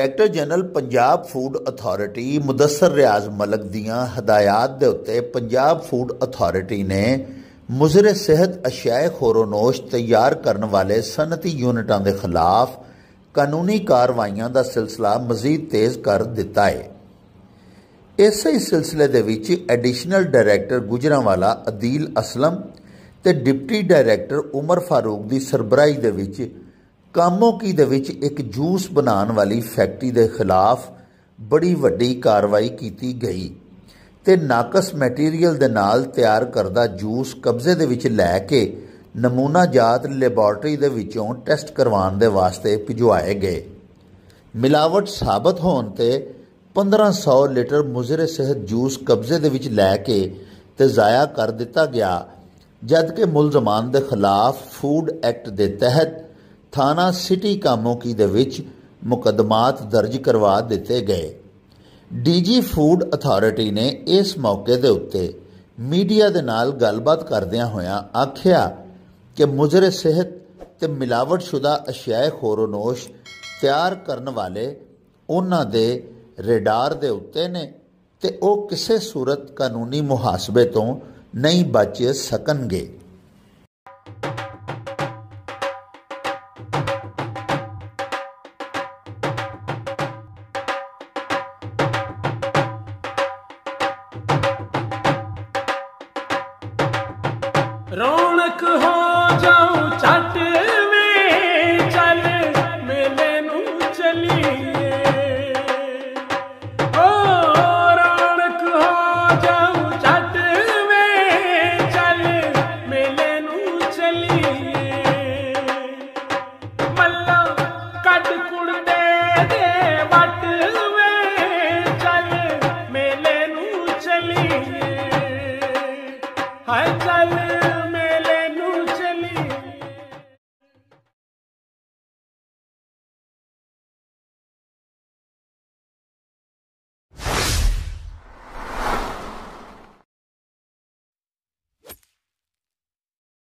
Director general Punjab food authority Mudassar Riaz Malik दियां हदायत के उत्ते पंजाब फूड अथॉरिटी ने मुजरे सेहत अशियाए खोरोनोश तैयार करने वाले सनती यूनिटां के खिलाफ कानूनी कार्रवाइयां का सिलसिला मजीद तेज़ कर दिता है। इस ही सिलसिले दे विच एडिशनल डायरैक्टर गुजरांवाला अदील असलम ते डिप्टी डायरैक्टर उमर फारूक की सरबराही दे विच कामोकी दे विच एक जूस बनाने वाली फैक्ट्री के खिलाफ बड़ी वड्डी कार्रवाई की गई ते नाकस मैटीरियल दे नाल तैयार करदा जूस कब्जे दे विच लैके नमूना जात लैबोरेटरी दे विचों टेस्ट करवाने दे वास्ते भिजवाए गए। मिलावट साबित होने ते 1500 लीटर मुजरे सेहत जूस कब्जे दे विच लैके ते ज़ाया कर दिता गया, जबकि मुलजमान दे खिलाफ फूड एक्ट दे तहत थाना सिटी कामोकी दे विच मुकदमात दर्ज करवा दिते गए। डीजी फूड अथॉरिटी ने इस मौके दे उत्ते मीडिया दे नाल गलबात करदियां होयां आख्या कि मुजरे सेहत ते मिलावटशुदा अशियाए खोरोनोश तैयार करने वाले उन्हां दे रेडार दे उत्ते ने ते ओ किसी सूरत कानूनी मुहासबे तो नहीं बच सकणगे। रौनक हो जाऊं चट वे चल मेले नू चलिए, ओ रौनक हो जाऊं चट वे चल मेले नू चलिए, मल्ला कट कुड़ दे वट वे चल मेले नू चलिए, हाय चल